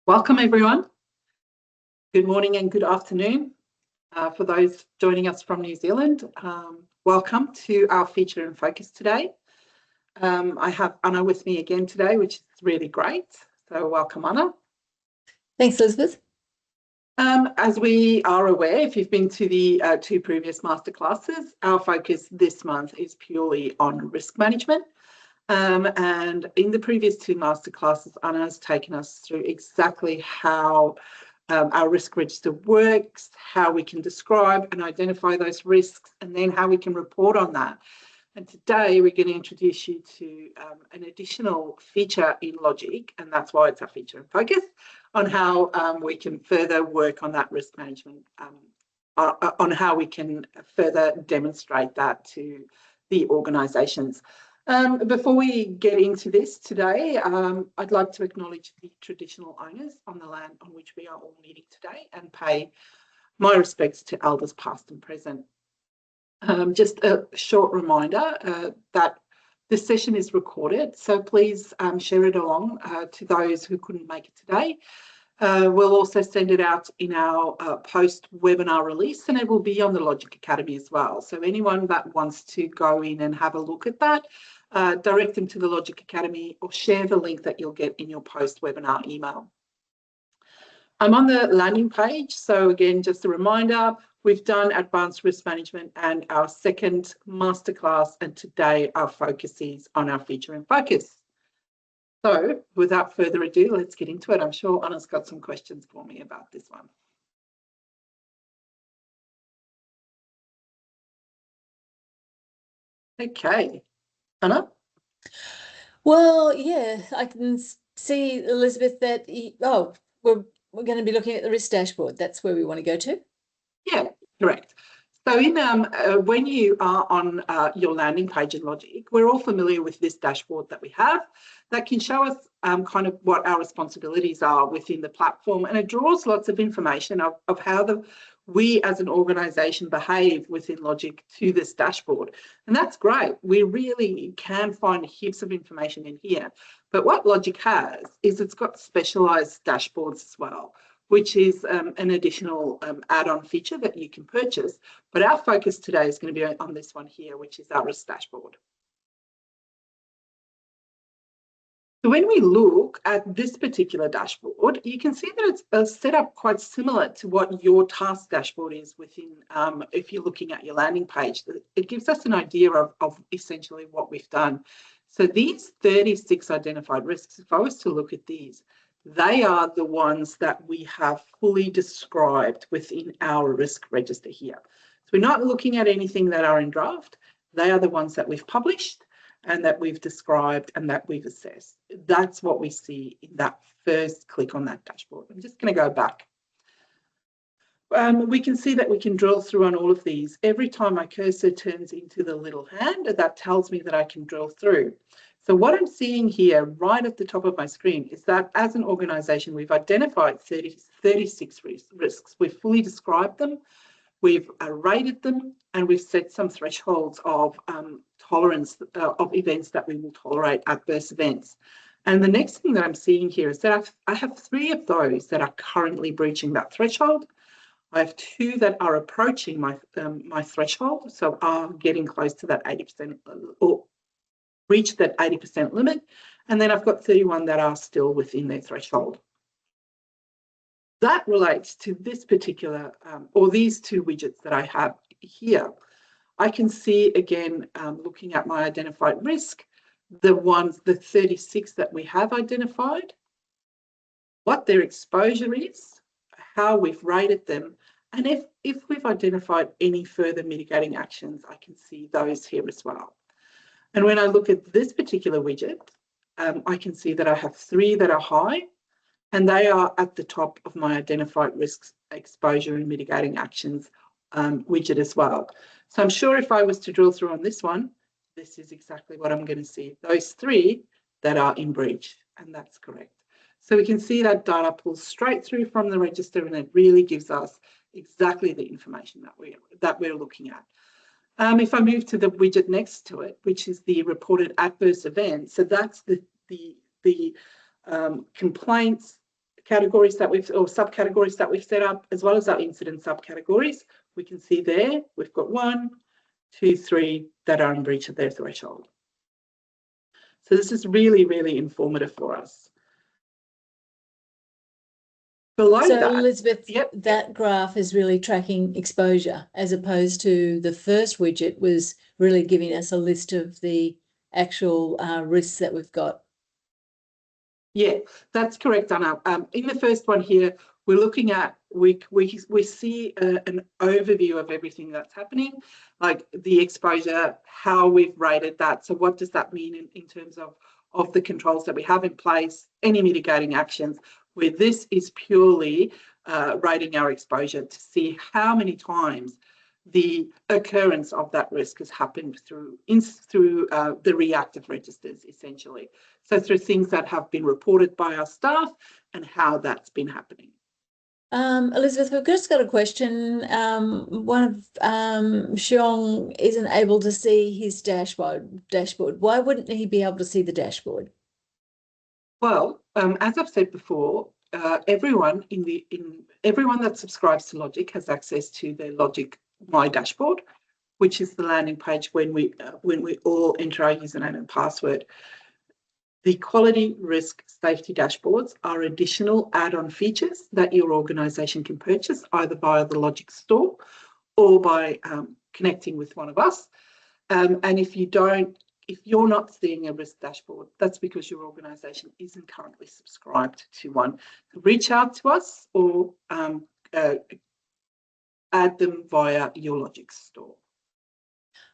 Welcome everyone. Good morning and good afternoon. For those joining us from New Zealand, welcome to our feature and focus today. I have Anna with me again today, which is really great. So welcome, Anna. Thanks, Elizabeth. As we are aware, if you've been to the two previous masterclasses, our focus this month is purely on risk management. And in the previous two masterclasses, Anna has taken us through exactly how our risk register works, how we can describe and identify those risks, and then how we can report on that. And today we're going to introduce you to an additional feature in Logic, and that's why it's our feature and focus, on how we can further work on that risk management, on how we can further demonstrate that to the organisations. Before we get into this today, I'd like to acknowledge the traditional owners on the land on which we are all meeting today and pay my respects to elders past and present. Just a short reminder that this session is recorded, so please share it along to those who couldn't make it today. We'll also send it out in our post-webinar release, and it will be on the Logic Academy as well. So anyone that wants to go in and have a look at that, direct them to the Logic Academy or share the link that you'll get in your post-webinar email. I'm on the landing page. So again, just a reminder, we've done advanced risk management and our second masterclass, and today our focus is on our feature and focus. So without further ado, let's get into it. I'm sure Anna's got some questions for me about this one. Okay, Anna? Well, yeah, I can see, Elizabeth, that, we're going to be looking at the risk dashboard. That's where we want to go to. Yeah, correct. So in when you are on your landing page in Logic, we're all familiar with this dashboard that we have that can show us kind of what our responsibilities are within the platform, and it draws lots of information of how we as an organisation behave within Logic to this dashboard. And that's great. We really can find heaps of information in here. But what Logic has is it's got specialised dashboards as well, which is an additional add-on feature that you can purchase. But our focus today is going to be on this one here, which is our risk dashboard. So when we look at this particular dashboard, you can see that it's set up quite similar to what your task dashboard is within, if you're looking at your landing page. It gives us an idea of essentially what we've done. So these 36 identified risks, if I was to look at these, they are the ones that we have fully described within our risk register here. So we're not looking at anything that are in draft. They are the ones that we've published and that we've described and that we've assessed. That's what we see in that first click on that dashboard. I'm just going to go back. We can see that we can drill through on all of these. Every time my cursor turns into the little hand, that tells me that I can drill through. So what I'm seeing here right at the top of my screen is that as an organisation, we've identified 36 risks. We've fully described them, we've rated them, and we've set some thresholds of tolerance of events that we will tolerate, adverse events. And the next thing that I'm seeing here is that I have 3 of those that are currently breaching that threshold. I have 2 that are approaching my threshold, so are getting close to that 80% or reach that 80% limit, and then I've got 31 that are still within their threshold. That relates to this particular, or these 2 widgets that I have here. I can see again, looking at my identified risk, the 36 that we have identified, what their exposure is, how we've rated them, and if we've identified any further mitigating actions, I can see those here as well. And when I look at this particular widget, I can see that I have 3 that are high, and they are at the top of my identified risks, exposure and mitigating actions widget as well. So I'm sure if I was to drill through on this one, this is exactly what I'm going to see. Those 3 that are in breach, and that's correct. So we can see that data pulls straight through from the register, and it really gives us exactly the information that we're looking at. If I move to the widget next to it, which is the reported adverse event, so that's the complaints, categories that we've, or subcategories that we've set up, as well as our incident subcategories. We can see there, we've got 1, 2, 3 that are in breach of their threshold. So this is really, really informative for us. Below So that, Elizabeth, that graph is really tracking exposure, as opposed to the first widget was really giving us a list of the actual risks that we've got. Yeah, that's correct, Anna. In the first one here, we're looking at, we see an overview of everything that's happening, like the exposure, how we've rated that. So what does that mean in terms of the controls that we have in place, any mitigating actions, where this is purely rating our exposure to see how many times the occurrence of that risk has happened through the reactive registers, essentially. So through things that have been reported by our staff and how that's been happening. Elizabeth, we've just got a question. One of Xiong isn't able to see his dashboard. Why wouldn't he be able to see the dashboard? Well, as I've said before, everyone that subscribes to Logic has access to their Logic My Dashboard, which is the landing page when we all enter our username and password. The quality risk safety dashboards are additional add-on features that your organisation can purchase either via the Logic store or by connecting with one of us. And if you're not seeing a risk dashboard, that's because your organisation isn't currently subscribed to one. Reach out to us or add them via your Logic store.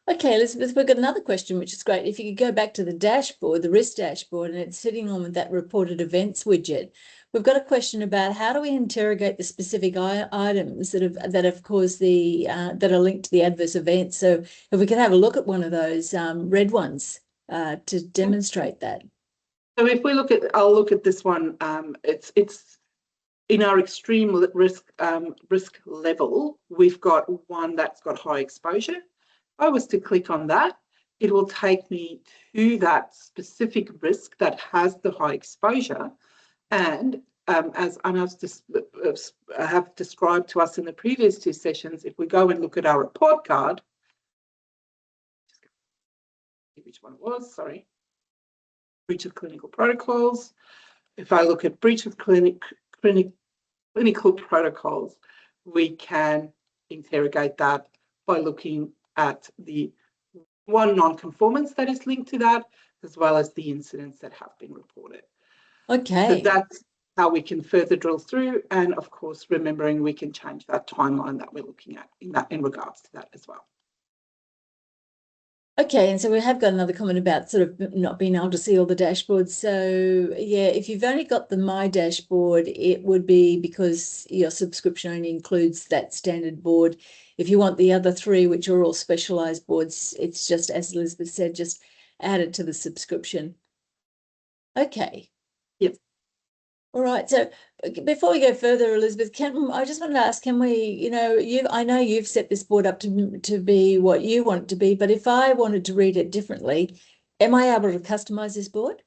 Okay, Elizabeth, we've got another question, which is great. If you could go back to the dashboard, the risk dashboard, and it's sitting on with that reported events widget, we've got a question about how do we interrogate the specific items that have caused the that are linked to the adverse event. So if we could have a look at one of those red ones to demonstrate that. So if we look at, I'll look at this one. It's in our extreme risk level. We've got one that's got high exposure. If I was to click on that, it will take me to that specific risk that has the high exposure. And as Anna have described to us in the previous 2 sessions, if we go and look at our report card, which one it was, sorry, breach of clinical protocols. If I look at breach of clinical protocols, we can interrogate that by looking at the one non-conformance that is linked to that, as well as the incidents that have been reported. Okay. So that's how we can further drill through, and of course, remembering we can change that timeline that we're looking at in regards to that as well. Okay, and so we have got another comment about sort of not being able to see all the dashboards. So yeah, if you've only got the My Dashboard, it would be because your subscription only includes that standard board. If you want the other 3, which are all specialized boards, it's just, as Elizabeth said, just add it to the subscription. Okay. Yep. All right. So before we go further, Elizabeth, I just wanted to ask, can we, I know you've set this board up to be what you want it to be, but if I wanted to read it differently, am I able to customize this board?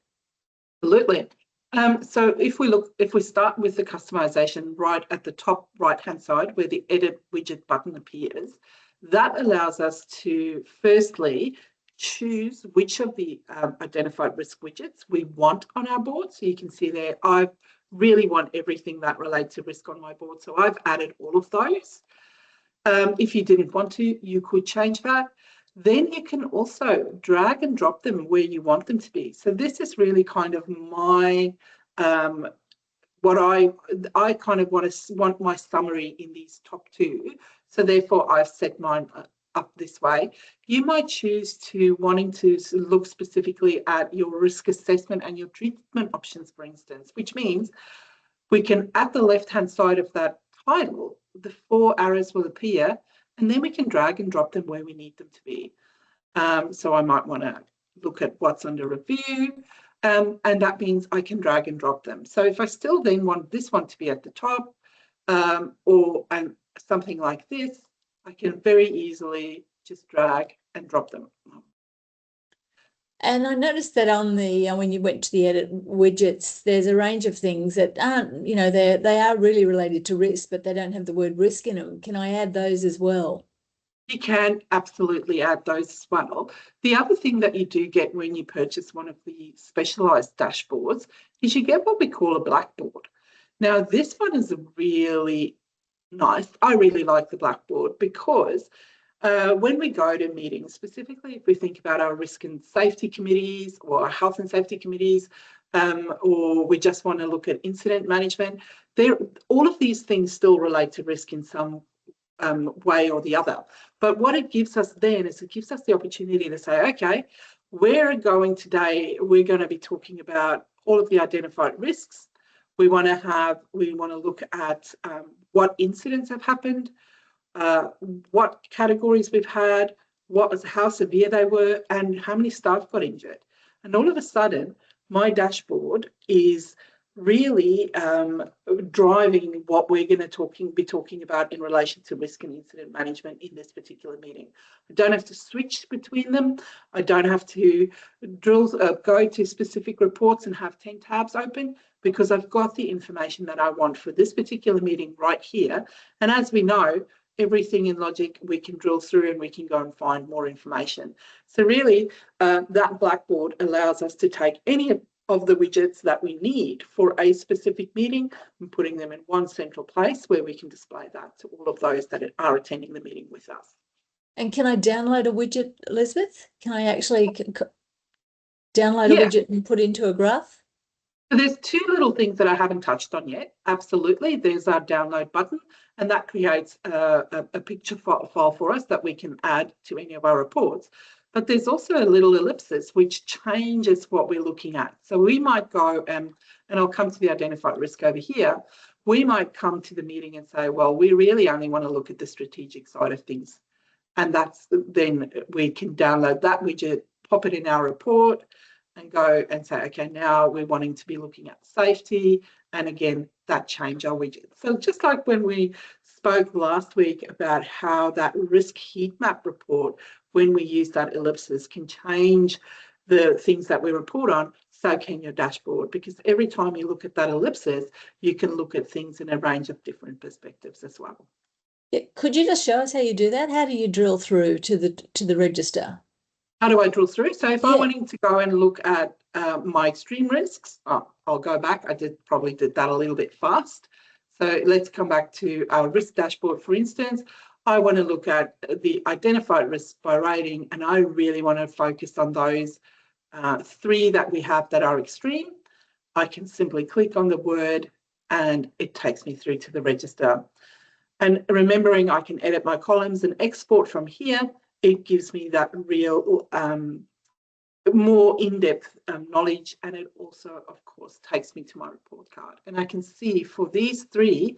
Absolutely. So if we start with the customization right at the top right-hand side where the edit widget button appears, that allows us to firstly choose which of the identified risk widgets we want on our board. So you can see there, I really want everything that relates to risk on my board. So I've added all of those. If you didn't want to, you could change that. Then you can also drag and drop them where you want them to be. So this is really kind of my, what I kind of want my summary in these top 2. So therefore I've set mine up this way. You might choose to wanting to look specifically at your risk assessment and your treatment options, for instance, which means we can, at the left-hand side of that title, the 4 arrows will appear, and then we can drag and drop them where we need them to be. So I might want to look at what's under review, and that means I can drag and drop them. So if I still then want this one to be at the top, or something like this, I can very easily just drag and drop them. And I noticed that on the when you went to the edit widgets, there's a range of things that aren't, they are really related to risk, but they don't have the word risk in them. Can I add those as well? You can absolutely add those as well. The other thing that you do get when you purchase one of the specialised dashboards is you get what we call a blackboard. Now, this one is really nice. I really like the blackboard because when we go to meetings, specifically if we think about our risk and safety committees or our health and safety committees, or we just want to look at incident management, all of these things still relate to risk in some way or the other. But what it gives us then is it gives us the opportunity to say, okay, we're going to be talking about all of the identified risks. We want to look at what incidents have happened, what categories we've had, how severe they were, and how many staff got injured. And all of a sudden, my dashboard is really driving what we're going to be talking about in relation to risk and incident management in this particular meeting. I don't have to switch between them. I don't have to go to specific reports and have 10 tabs open, because I've got the information that I want for this particular meeting right here. And as we know, everything in Logic we can drill through and we can go and find more information. So really, that blackboard allows us to take any of the widgets that we need for a specific meeting and putting them in one central place where we can display that to all of those that are attending the meeting with us. And can I download a widget, Elizabeth? Can I actually download a widget and put into a graph? So there's two little things that I haven't touched on yet. Absolutely. There's our download button, and that creates a picture file for us that we can add to any of our reports. But there's also a little ellipsis which changes what we're looking at. So we might go, and I'll come to the identified risk over here. We might come to the meeting and say, well, we really only want to look at the strategic side of things. And then we can download that widget, pop it in our report, and go and say, okay, now we're wanting to be looking at safety. And again, that change our widget. So just like when we spoke last week about how that risk heat map report, when we use that ellipsis, can change the things that we report on, so can your dashboard, because every time you look at that ellipsis, you can look at things in a range of different perspectives as well. Yeah. Could you just show us how you do that? How do you drill through to the register? How do I drill through? So if I'm wanting to go and look at my extreme risks, I'll go back. I probably did that a little bit fast. So let's come back to our risk dashboard, for instance. I want to look at the identified risks by rating, and I really want to focus on those 3 that we have that are extreme. I can simply click on the word and it takes me through to the register. And remembering I can edit my columns and export from here, it gives me that real more in-depth knowledge, and it also, of course, takes me to my report card. And I can see for these 3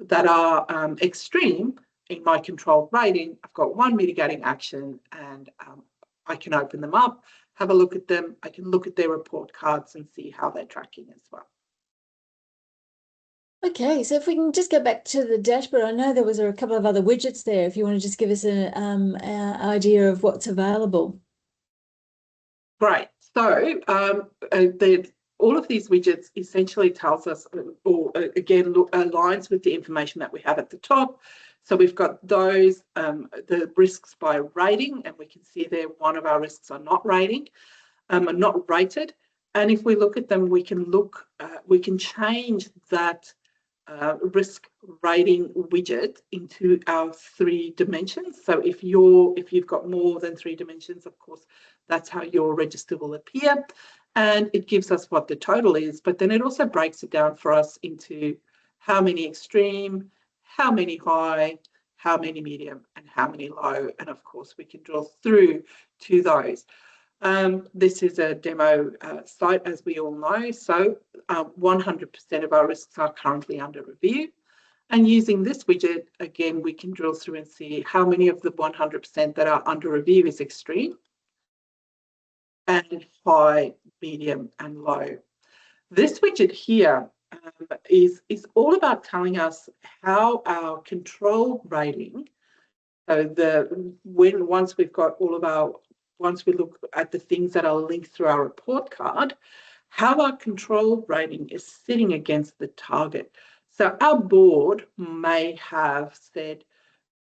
that are extreme in my controlled rating, I've got 1 mitigating action, and I can open them up, have a look at them. I can look at their report cards and see how they're tracking as well. Okay, so if we can just go back to the dashboard, I know there was a couple of other widgets there. If you want to just give us an idea of what's available. Great. So all of these widgets essentially tells us, or again, aligns with the information that we have at the top. So we've got those, the risks by rating, and we can see there one of our risks are not rated. And if we look at them, we can change that risk rating widget into our 3 dimensions. So if you've got more than 3 dimensions, of course, that's how your register will appear. And it gives us what the total is, but then it also breaks it down for us into how many extreme, how many high, how many medium, and how many low. And of course, we can drill through to those. This is a demo site, as we all know, so 100% of our risks are currently under review. And using this widget, again, we can drill through and see how many of the 100% that are under review is extreme, and high, medium, and low. This widget here is all about telling us how our control rating, so once we've got all of our once we look at the things that are linked through our report card, how our control rating is sitting against the target. So our board may have said,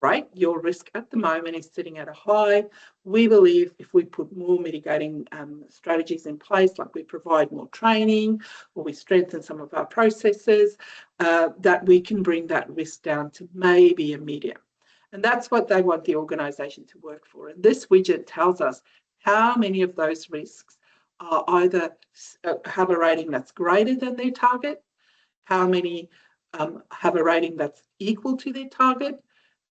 right, your risk at the moment is sitting at a high. We believe if we put more mitigating strategies in place, like we provide more training or we strengthen some of our processes, that we can bring that risk down to maybe a medium. And that's what they want the organisation to work for. And this widget tells us how many of those risks are either have a rating that's greater than their target, how many have a rating that's equal to their target,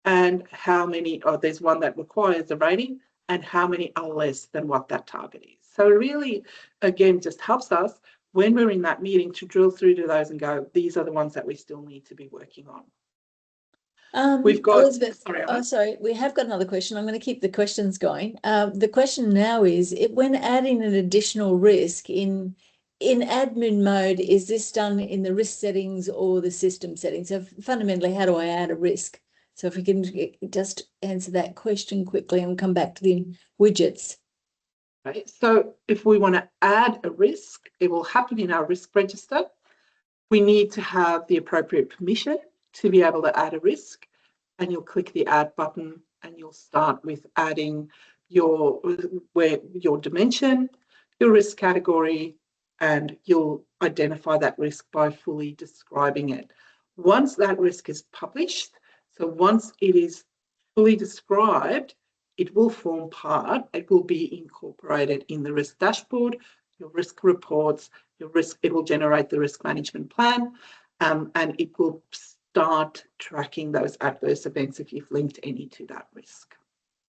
and how many, or there's one that requires a rating, and how many are less than what that target is. So really, again, just helps us when we're in that meeting to drill through to those and go, these are the ones that we still need to be working on. We've got, Elizabeth, sorry, we have got another question. I'm going to keep the questions going. The question now is, when adding an additional risk in admin mode, is this done in the risk settings or the system settings? So fundamentally, how do I add a risk? So if we can just answer that question quickly and come back to the widgets. Okay, so if we want to add a risk, it will happen in our risk register. We need to have the appropriate permission to be able to add a risk, and you'll click the add button and you'll start with adding your dimension, your risk category, and you'll identify that risk by fully describing it. Once that risk is published, so once it is fully described, it will form part, it will be incorporated in the risk dashboard, your risk reports, your risk, it will generate the risk management plan, and it will start tracking those adverse events if you've linked any to that risk.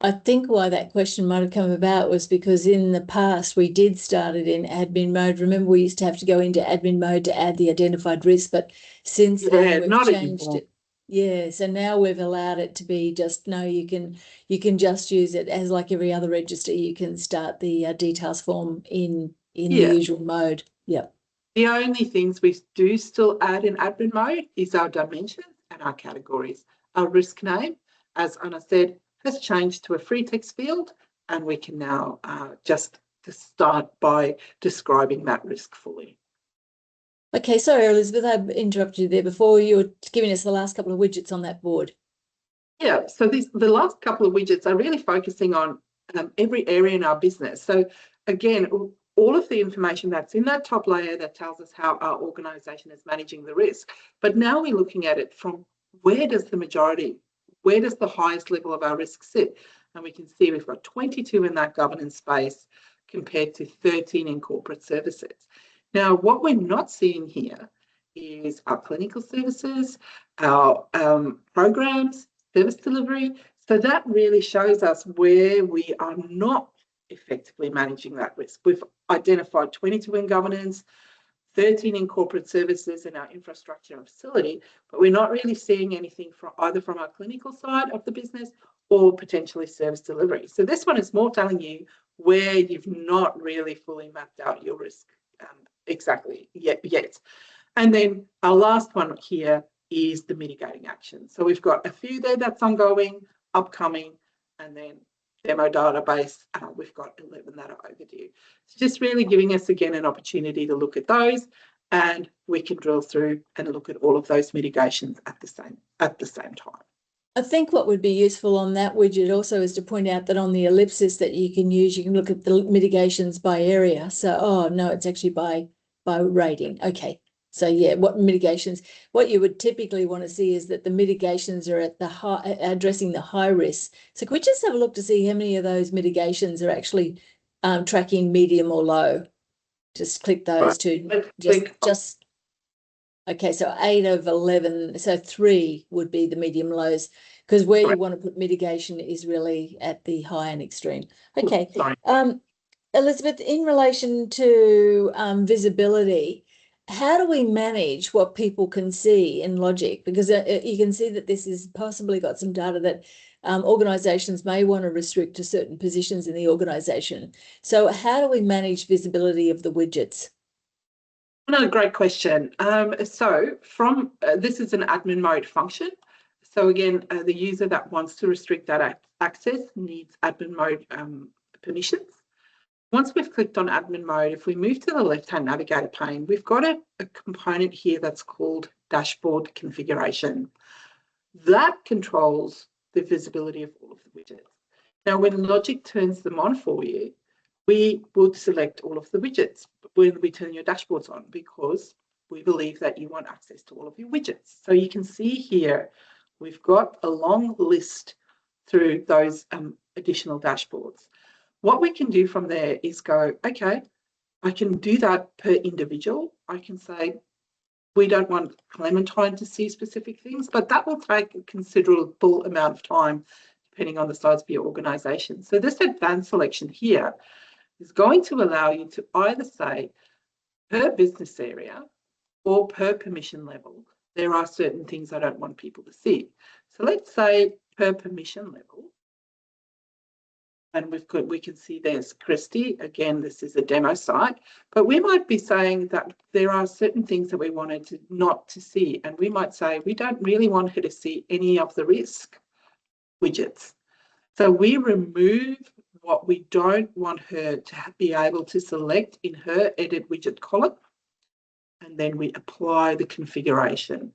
I think why that question might have come about was because in the past we did start it in admin mode. Remember, we used to have to go into admin mode to add the identified risk, but since then we've changed it. Yeah, so now we've allowed it to be just, no, you can just use it as like every other register. You can start the details form in the usual mode. Yeah. The only things we do still add in admin mode is our dimensions and our categories. Our risk name, as Anna said, has changed to a free text field, and we can now just start by describing that risk fully. Okay, sorry, Elizabeth, I interrupted you there before. You were giving us the last couple of widgets on that board. Yeah, so the last couple of widgets are really focusing on every area in our business. So again, all of the information that's in that top layer that tells us how our organisation is managing the risk. But now we're looking at it from where does the highest level of our risk sit? And we can see we've got 22 in that governance space compared to 13 in corporate services. Now, what we're not seeing here is our clinical services, our programs, service delivery. So that really shows us where we are not effectively managing that risk. We've identified 22 in governance, 13 in corporate services in our infrastructure and facility, but we're not really seeing anything from either from our clinical side of the business or potentially service delivery. So this one is more telling you where you've not really fully mapped out your risk exactly yet. And then our last one here is the mitigating action. So we've got a few there that's ongoing, upcoming, and then demo database, we've got 11 that are overdue. It's just really giving us again an opportunity to look at those, and we can drill through and look at all of those mitigations at the same time. I think what would be useful on that widget also is to point out that on the ellipsis that you can use, you can look at the mitigations by area. So, oh no, it's actually by rating. Okay. So yeah, what you would typically want to see is that the mitigations are at the high, addressing the high risk. So could we just have a look to see how many of those mitigations are actually tracking medium or low? Just click those two. Just okay, so 8 of 11, so 3 would be the medium lows, because where you want to put mitigation is really at the high and extreme. Okay, Elizabeth, in relation to visibility, how do we manage what people can see in Logic? Because you can see that this is possibly got some data that organisations may want to restrict to certain positions in the organisation. So how do we manage visibility of the widgets? Another great question. So from this is an admin mode function. So again, the user that wants to restrict that access needs admin mode permissions. Once we've clicked on admin mode, if we move to the left-hand navigator pane, we've got a component here that's called dashboard configuration. That controls the visibility of all of the widgets. Now, when Logic turns them on for you, we would select all of the widgets when we turn your dashboards on, because we believe that you want access to all of your widgets. So you can see here, we've got a long list through those additional dashboards. What we can do from there is go, okay, I can do that per individual. I can say, we don't want Clementine to see specific things, but that will take a considerable amount of time depending on the size of your organisation. So this advanced selection here is going to allow you to either say per business area or per permission level, there are certain things I don't want people to see. So let's say per permission level, and we can see there's Christy. Again, this is a demo site, but we might be saying that there are certain things that we wanted not to see. And we might say, we don't really want her to see any of the risk widgets. So we remove what we don't want her to be able to select in her edit widget column. And then we apply the configuration,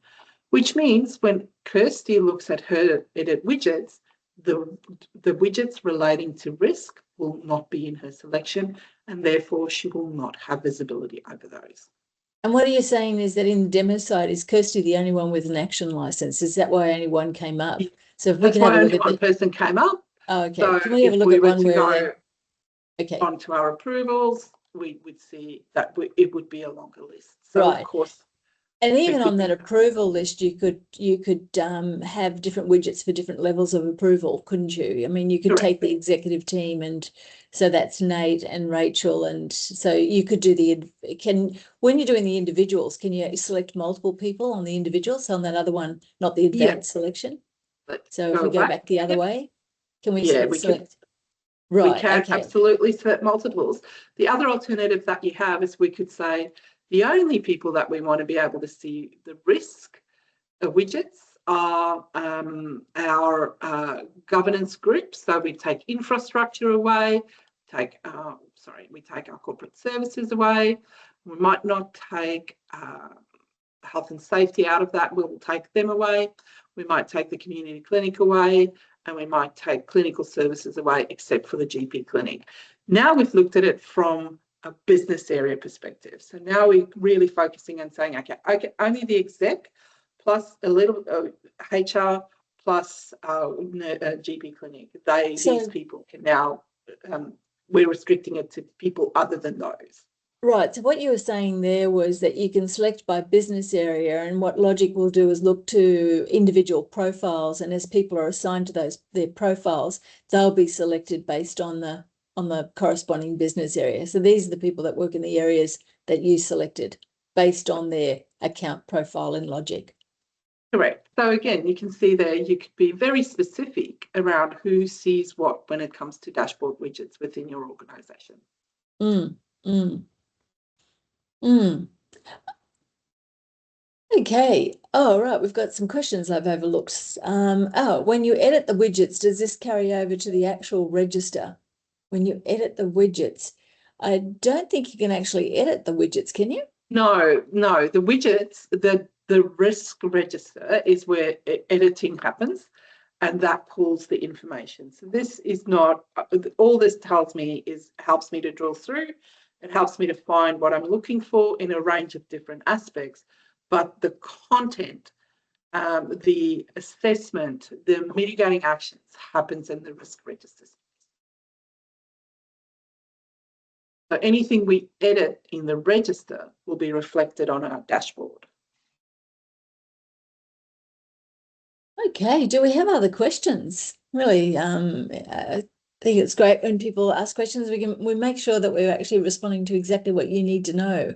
which means when Kirsty looks at her edit widgets, the widgets relating to risk will not be in her selection, and therefore she will not have visibility over those. And what are you saying is that in the demo site, is Kirsty the only one with an action license? Is that why only one came up? So if we can have a look at one person came up. Oh, okay. So can we have a look at one where okay, onto our approvals, we would see that it would be a longer list. So right. Of course. And even on that approval list, you could have different widgets for different levels of approval, couldn't you? I mean, you could take the executive team, and so that's Nate and Rachel, and so you could do when you're doing the individuals, can you select multiple people on the individuals on that other one, not the advanced selection? So if we go back the other way, can we select? Right, we can absolutely select multiples. The other alternative that you have is we could say, the only people that we want to be able to see the risk widgets are our governance groups. So we take infrastructure away, we take our corporate services away. We might not take health and safety out of that. We'll take them away. We might take the community clinic away, and we might take clinical services away, except for the GP clinic. Now we've looked at it from a business area perspective. So now we're really focusing on saying, okay, only the exec plus a little HR plus GP clinic. These people can now, we're restricting it to people other than those. Right. So what you were saying there was that you can select by business area, and what Logic will do is look to individual profiles, and as people are assigned to their profiles, they'll be selected based on the corresponding business area. So these are the people that work in the areas that you selected based on their account profile in Logic. Correct. So again, you can see there, you could be very specific around who sees what when it comes to dashboard widgets within your organisation. Okay. Oh, right. We've got some questions I've overlooked. When you edit the widgets, does this carry over to the actual register? When you edit the widgets, I don't think you can actually edit the widgets, can you? No. The widgets, the risk register is where editing happens, and that pulls the information. So this is not, all this tells me is helps me to drill through. It helps me to find what I'm looking for in a range of different aspects. But the content, the assessment, the mitigating actions happens in the risk registers. So anything we edit in the register will be reflected on our dashboard. Okay, do we have other questions? Really, I think it's great when people ask questions. We make sure that we're actually responding to exactly what you need to know.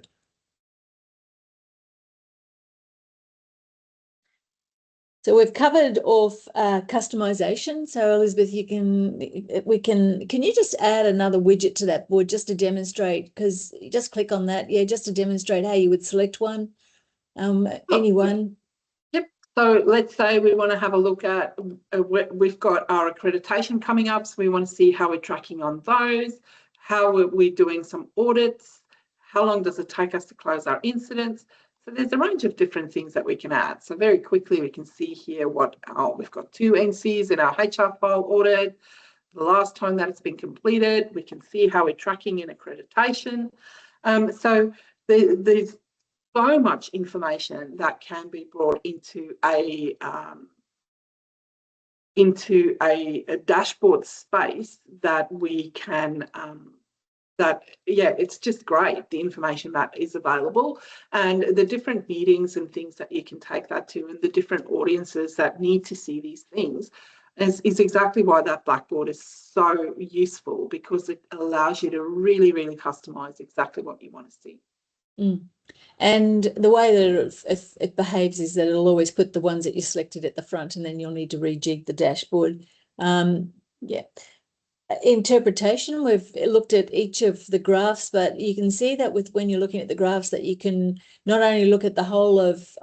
So we've covered off customization. So Elizabeth, can you just add another widget to that board just to demonstrate, because you just click on that, just to demonstrate how you would select one, anyone. Yep. So let's say we want to have a look at, we've got our accreditation coming up, so we want to see how we're tracking on those, how we're doing some audits, how long does it take us to close our incidents. So there's a range of different things that we can add. So very quickly we can see here we've got 2 NCs in our HR file audit. The last time that it's been completed, we can see how we're tracking in accreditation. So there's so much information that can be brought into a dashboard space that we can it's just great, the information that is available and the different meetings and things that you can take that to, and the different audiences that need to see these things is exactly why that Blackboard is so useful, because it allows you to really, really customize exactly what you want to see. And the way that it behaves is that it'll always put the ones that you selected at the front, and then you'll need to rejig the dashboard. Interpretation, we've looked at each of the graphs, but you can see that when you're looking at the graphs that you can not only look at the whole of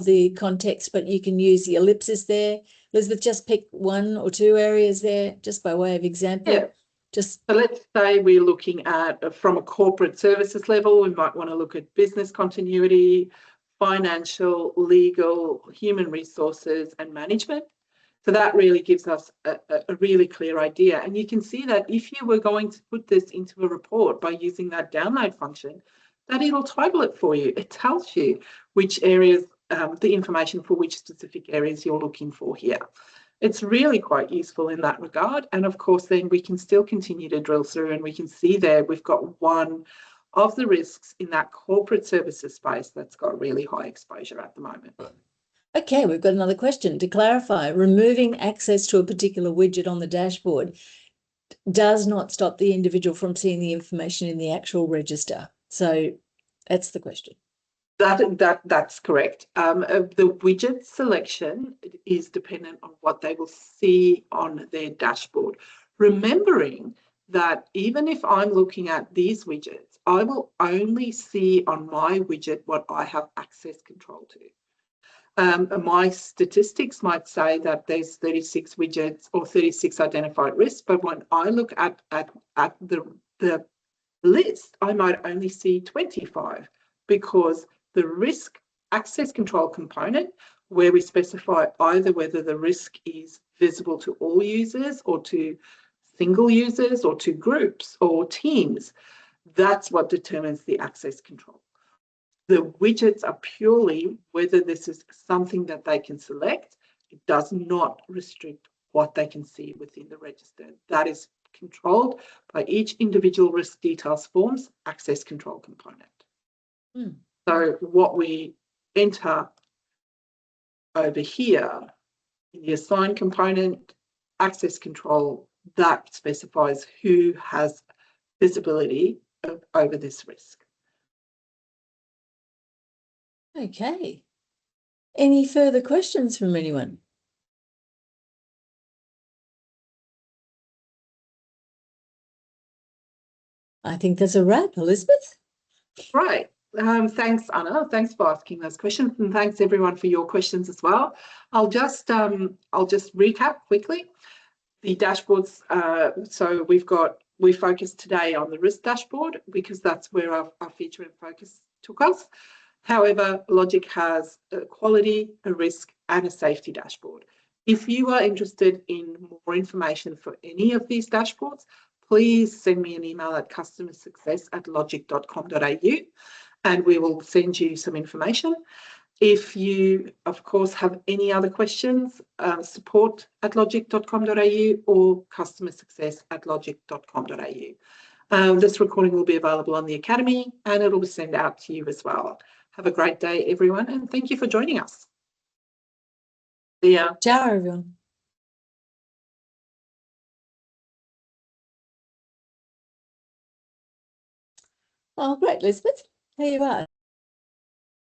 the context, but you can use the ellipses there. Elizabeth, just pick 1 or 2 areas there, just by way of example. Yeah. So let's say we're looking at, from a corporate services level, we might want to look at business continuity, financial, legal, human resources, and management. So that really gives us a really clear idea. And you can see that if you were going to put this into a report by using that download function, that it'll toggle it for you. It tells you which areas, the information for which specific areas you're looking for here. It's really quite useful in that regard. And of course, then we can still continue to drill through, and we can see there we've got one of the risks in that corporate services space that's got really high exposure at the moment. Okay, we've got another question. To clarify, removing access to a particular widget on the dashboard does not stop the individual from seeing the information in the actual register. So that's the question. That's correct. The widget selection is dependent on what they will see on their dashboard. Remembering that even if I'm looking at these widgets, I will only see on my widget what I have access control to. My statistics might say that there's 36 widgets or 36 identified risks, but when I look at the list, I might only see 25, because the risk access control component, where we specify either whether the risk is visible to all users or to single users or to groups or teams, that's what determines the access control. The widgets are purely whether this is something that they can select. It does not restrict what they can see within the register. That is controlled by each individual risk details form's access control component. So what we enter over here in the assign component, access control, that specifies who has visibility over this risk. Okay. Any further questions from anyone? I think that's a wrap, Elizabeth. Right. Thanks, Anna. Thanks for asking those questions, and thanks everyone for your questions as well. I'll just recap quickly the dashboards. So we focused today on the risk dashboard because that's where our feature and focus took us. However, Logic has a quality, a risk, and a safety dashboard. If you are interested in more information for any of these dashboards, please send me an email at customersuccess@logic.com.au and we will send you some information. If you, of course, have any other questions, support@logic.com.au or customersuccess@logic.com.au. This recording will be available on the Academy and it'll be sent out to you as well. Have a great day, everyone, and thank you for joining us. See ya. Ciao, everyone. Oh, great, Elizabeth. Here you are.